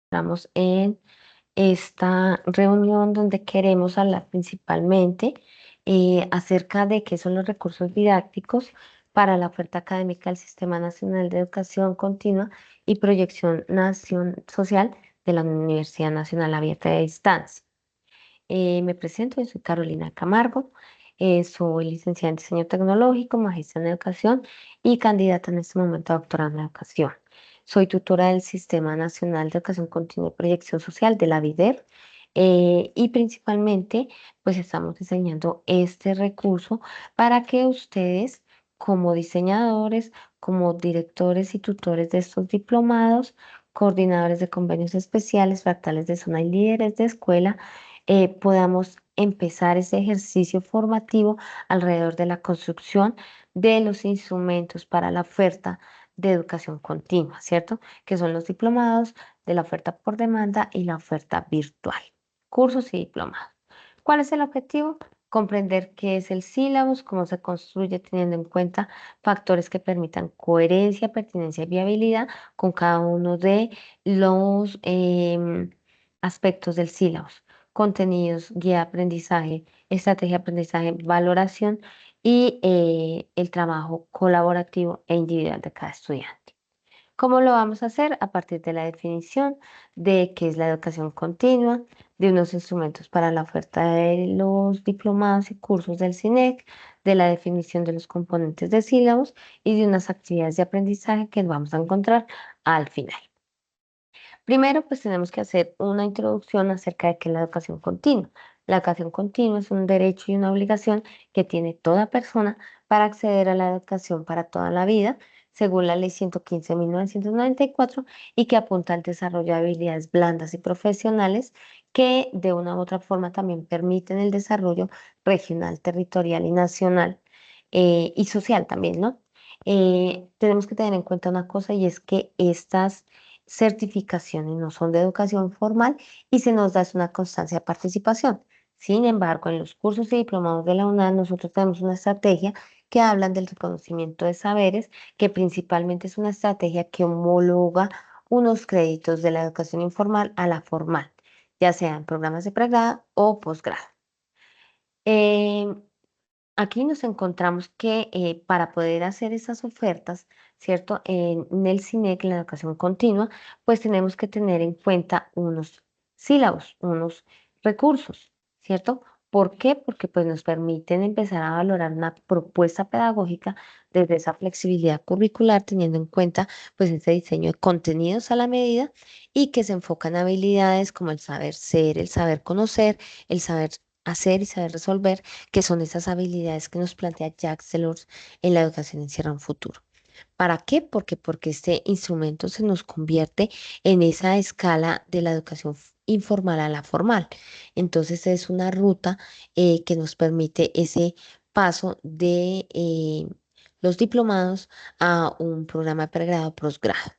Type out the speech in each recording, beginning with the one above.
Estamos en esta reunión donde queremos hablar principalmente acerca de qué son los recursos didácticos para la oferta académica del Sistema Nacional de Educación Continua y Proyección Nación Social de la Universidad Nacional Abierta de Distancia. Me presento, yo soy Carolina Camargo, soy licenciada en Diseño Tecnológico, maestra en Educación y candidata en este momento a doctorada en Educación. Soy tutora del Sistema Nacional de Educación Continua y Proyección Social de la VIDER y principalmente pues estamos diseñando este recurso para que ustedes como diseñadores, como directores y tutores de estos diplomados, coordinadores de convenios especiales, fractales de zona y líderes de escuela, podamos empezar ese ejercicio formativo alrededor de la construcción de los instrumentos para la oferta de educación continua, ¿cierto? Que son los diplomados de la oferta por demanda y la oferta virtual, cursos y diplomados. ¿Cuál es el objetivo? Comprender qué es el sílabus, cómo se construye teniendo en cuenta factores que permitan coherencia, pertinencia y viabilidad con cada uno de los aspectos del sílabus: contenidos, guía de aprendizaje, estrategia de aprendizaje, valoración y el trabajo colaborativo e individual de cada estudiante. ¿Cómo lo vamos a hacer? A partir de la definición de qué es la educación continua, de unos instrumentos para la oferta de los diplomados y cursos del CINEC, de la definición de los componentes de sílabos y de unas actividades de aprendizaje que vamos a encontrar al final. Primero, pues tenemos que hacer una introducción acerca de qué es la educación continua. La educación continua es un derecho y una obligación que tiene toda persona para acceder a la educación para toda la vida, según la Ley 115 de 1994, y que apunta al desarrollo de habilidades blandas y profesionales que de una u otra forma también permiten el desarrollo regional, territorial y nacional y social también, ¿no? Tenemos que tener en cuenta una cosa, y es que estas certificaciones no son de educación formal y se nos da es una constancia de participación. Sin embargo, en los cursos y diplomados de la UNAM nosotros tenemos una estrategia que hablan del reconocimiento de saberes, que principalmente es una estrategia que homologa unos créditos de la educación informal a la formal, ya sean programas de pregrado o posgrado. Eh, Aquí nos encontramos que para poder hacer esas ofertas, ¿cierto? En el CINEC, en la educación continua, pues tenemos que tener en cuenta unos sílabos, unos recursos, ¿cierto? ¿Por qué? Porque pues nos permiten empezar a valorar una propuesta pedagógica desde esa flexibilidad curricular, teniendo en cuenta pues ese diseño de contenidos a la medida y que se enfocan en habilidades como el saber ser, el saber conocer, el saber hacer y saber resolver, que son esas habilidades que nos plantea Jacques Delors en la educación encierra un futuro. ¿Para qué? Porque este instrumento se nos convierte en esa escala de la educación informal a la formal. Entonces es una ruta que nos permite ese paso de los diplomados a un programa de pregrado o posgrado.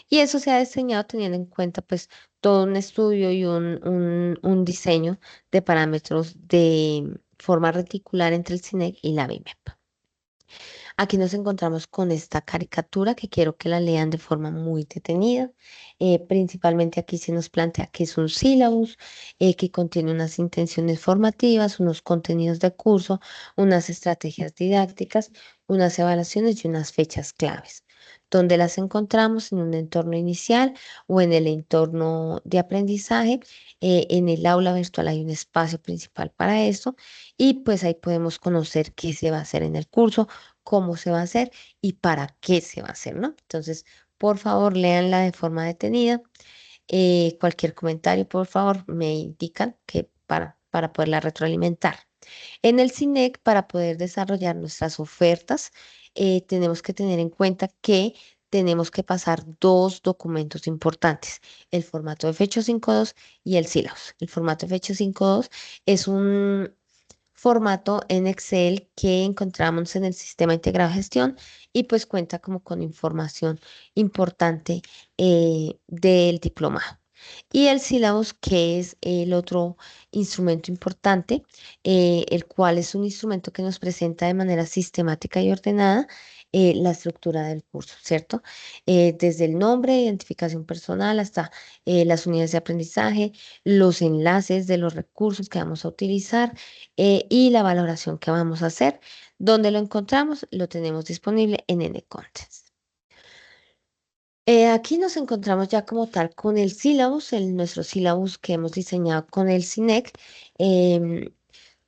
Y eso se ha diseñado teniendo en cuenta pues todo un estudio y un diseño de parámetros de forma reticular entre el CINEC y la BIMEP. Aquí nos encontramos con esta caricatura que quiero que la lean de forma muy detenida. Principalmente aquí se nos plantea que es un sílabus que contiene unas intenciones formativas, unos contenidos de curso, unas estrategias didácticas, unas evaluaciones y unas fechas claves. ¿Dónde las encontramos? En un entorno inicial o en el entorno de aprendizaje. En el aula virtual hay un espacio principal para esto y pues ahí podemos conocer qué se va a hacer en el curso, cómo se va a hacer y para qué se va a hacer, ¿no? Entonces, por favor, léanla de forma detenida. Cualquier comentario, por favor, me indican que para poderla retroalimentar. En el CINEC, para poder desarrollar nuestras ofertas, tenemos que tener en cuenta que tenemos que pasar dos documentos importantes: el formato de Fecho 5.2 y el sílabus. El formato de Fecho 5.2 es un formato en Excel que encontramos en el sistema integrado de gestión y pues cuenta como con información importante del diplomado. Y el sílabus, que es el otro instrumento importante, el cual es un instrumento que nos presenta de manera sistemática y ordenada la estructura del curso, ¿cierto? Desde el nombre, identificación personal, hasta las unidades de aprendizaje, los enlaces de los recursos que vamos a utilizar y la valoración que vamos a hacer. ¿Dónde lo encontramos? Lo tenemos disponible en NContents. Aquí nos encontramos ya como tal con el sílabus, nuestro sílabus que hemos diseñado con el CINEC. em,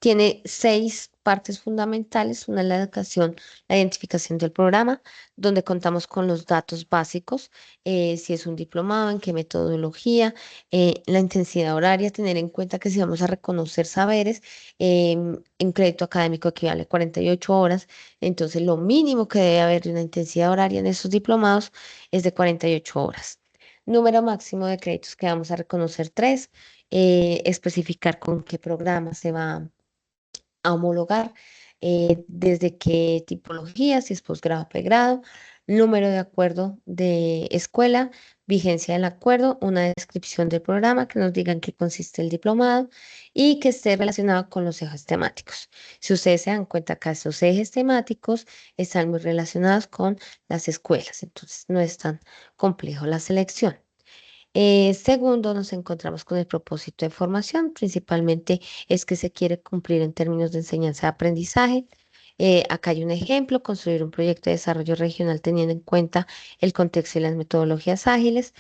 Tiene 6 partes fundamentales. Una es la educación, la identificación del programa, donde contamos con los datos básicos, si es un diplomado, en qué metodología, la intensidad horaria, tener en cuenta que si vamos a reconocer saberes, en crédito académico equivale a 48 horas, entonces lo mínimo que debe haber de una intensidad horaria en estos diplomados es de 48 horas. Número máximo de créditos que vamos a reconocer 3, especificar con qué programa se va a homologar, desde qué tipología, si es posgrado o pregrado, número de acuerdo de escuela, vigencia del acuerdo, una descripción del programa que nos diga en qué consiste el diplomado y que esté relacionado con los ejes temáticos. Si ustedes se dan cuenta que esos ejes temáticos están muy relacionados con las escuelas, entonces no es tan complejo la selección. Segundo, nos encontramos con el propósito de formación, principalmente es que se quiere cumplir en términos de enseñanza-aprendizaje. Acá hay un ejemplo: construir un proyecto de desarrollo regional teniendo en cuenta el contexto y las metodologías ágiles.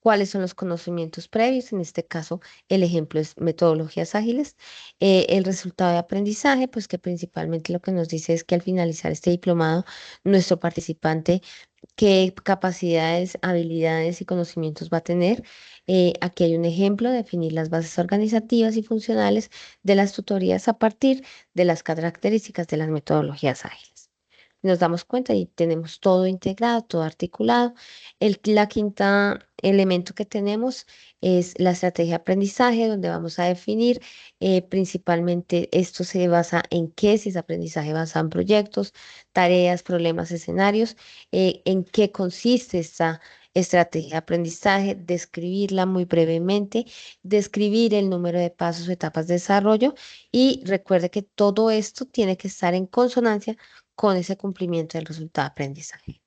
¿Cuáles son los conocimientos previos? En este caso, el ejemplo es metodologías ágiles. El resultado de aprendizaje, pues que principalmente lo que nos dice es que al finalizar este diplomado, nuestro participante qué capacidades, habilidades y conocimientos va a tener. Aquí hay un ejemplo: definir las bases organizativas y funcionales de las tutorías a partir de las características de las metodologías ágiles. Nos damos cuenta y tenemos todo integrado, todo articulado. La quinta elemento que tenemos es la estrategia de aprendizaje, donde vamos a definir principalmente esto se basa en qué, si es aprendizaje basado en proyectos, tareas, problemas, escenarios, en qué consiste esta estrategia de aprendizaje, describirla muy brevemente, describir el número de pasos o etapas de desarrollo, y recuerde que todo esto tiene que estar en consonancia con ese cumplimiento del resultado de aprendizaje.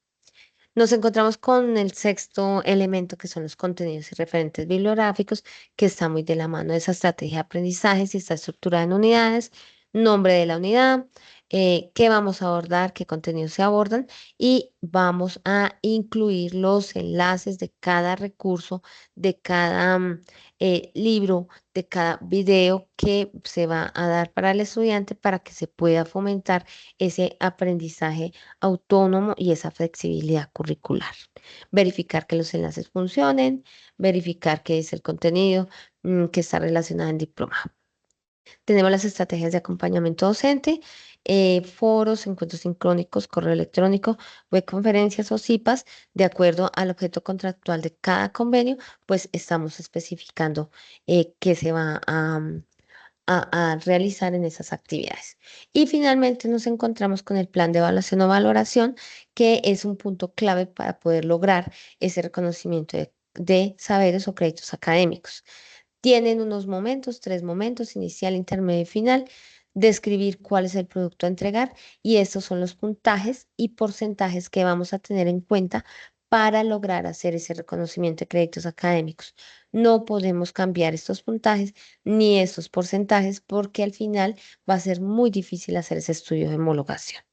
Nos encontramos con el sexto elemento, que son los contenidos y referentes bibliográficos, que está muy de la mano de esa estrategia de aprendizaje, si está estructurada en unidades, nombre de la unidad, qué vamos a abordar, qué contenidos se abordan, y vamos a incluir los enlaces de cada recurso, de cada libro, de cada video que se va a dar para el estudiante para que se pueda fomentar ese aprendizaje autónomo y esa flexibilidad curricular. Verificar que los enlaces funcionen, verificar qué es el contenido que está relacionado en diploma. Tenemos las estrategias de acompañamiento docente, foros, encuentros sincrónicos, correo electrónico, webconferencias o CIPAS. De acuerdo al objeto contractual de cada convenio, pues estamos especificando qué se va a realizar en esas actividades. Y finalmente nos encontramos con el plan de evaluación o valoración, que es un punto clave para poder lograr ese reconocimiento de saberes o créditos académicos. Tienen unos momentos, 3 momentos: inicial, intermedio y final. Describir cuál es el producto a entregar, y estos son los puntajes y porcentajes que vamos a tener en cuenta para lograr hacer ese reconocimiento de créditos académicos. No podemos cambiar estos puntajes ni estos porcentajes, porque al final va a ser muy difícil hacer ese estudio de homologación.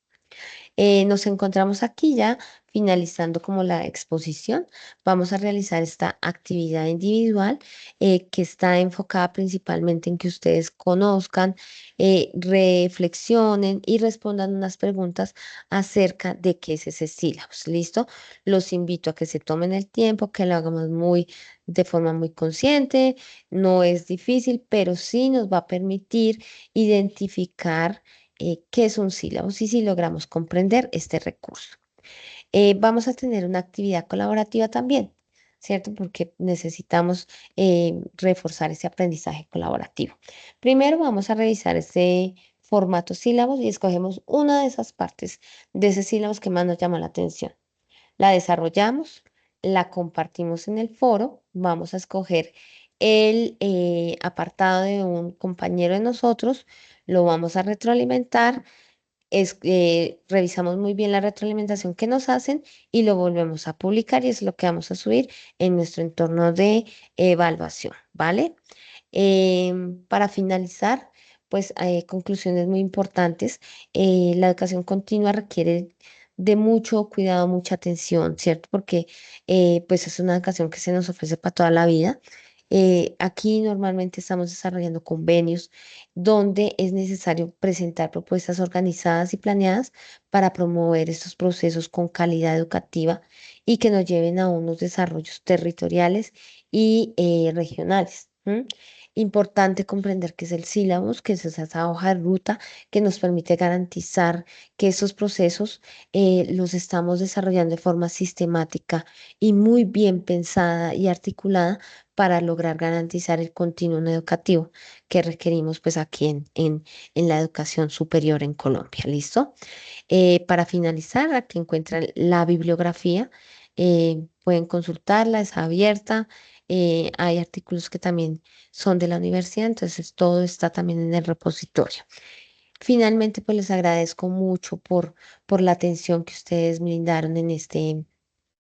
Nos encontramos aquí ya finalizando como la exposición. Vamos a realizar esta actividad individual, que está enfocada principalmente en que ustedes conozcan, reflexionen y respondan unas preguntas acerca de qué es ese sílabus. ¿Listo? Los invito a que se tomen el tiempo, que lo hagamos de forma muy consciente. No es difícil, pero sí nos va a permitir identificar qué es un sílabo, y si logramos comprender este recurso. Vamos a tener una actividad colaborativa también, ¿cierto? Porque necesitamos reforzar ese aprendizaje colaborativo. Primero vamos a revisar ese formato sílabos y escogemos una de esas partes de ese sílabos que más nos llama la atención. La desarrollamos, la compartimos en el foro. Vamos a escoger el apartado de un compañero de nosotros, lo vamos a retroalimentar revisamos muy bien la retroalimentación que nos hacen y lo volvemos a publicar y es lo que vamos a subir en nuestro entorno de evaluación, ¿vale? Para finalizar, pues conclusiones muy importantes. La educación continua requiere de mucho cuidado, mucha atención, ¿cierto? Porque pues es una educación que se nos ofrece para toda la vida. Aquí normalmente estamos desarrollando convenios donde es necesario presentar propuestas organizadas y planeadas para promover estos procesos con calidad educativa y que nos lleven a unos desarrollos territoriales y regionales. ¿M? Importante comprender qué es el sílabus, que es esa hoja de ruta que nos permite garantizar que esos procesos los estamos desarrollando de forma sistemática y muy bien pensada y articulada para lograr garantizar el continuum educativo que requerimos pues aquí en la educación superior en Colombia. ¿Listo? Para finalizar, aquí encuentran la bibliografía. Pueden consultarla, es abierta. Hay artículos que también son de la universidad, entonces todo está también en el repositorio. Finalmente, pues les agradezco mucho por la atención que ustedes brindaron en este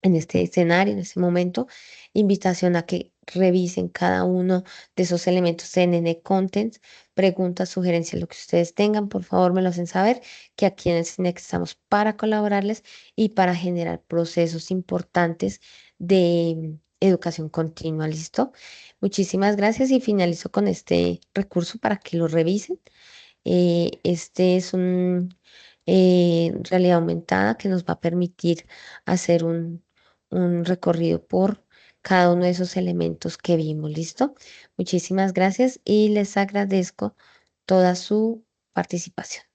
escenario, en este momento. Invitación a que revisen cada uno de esos elementos de NN Contents, preguntas, sugerencias, lo que ustedes tengan, por favor me lo hacen saber, que aquí en el CINEC estamos para colaborarles y para generar procesos importantes de educación continua. ¿Listo? Muchísimas gracias y finalizo con este recurso para que lo revisen. Este es un realidad aumentada que nos va a permitir hacer un recorrido por cada uno de esos elementos que vimos. ¿Listo? Muchísimas gracias y les agradezco toda su participación.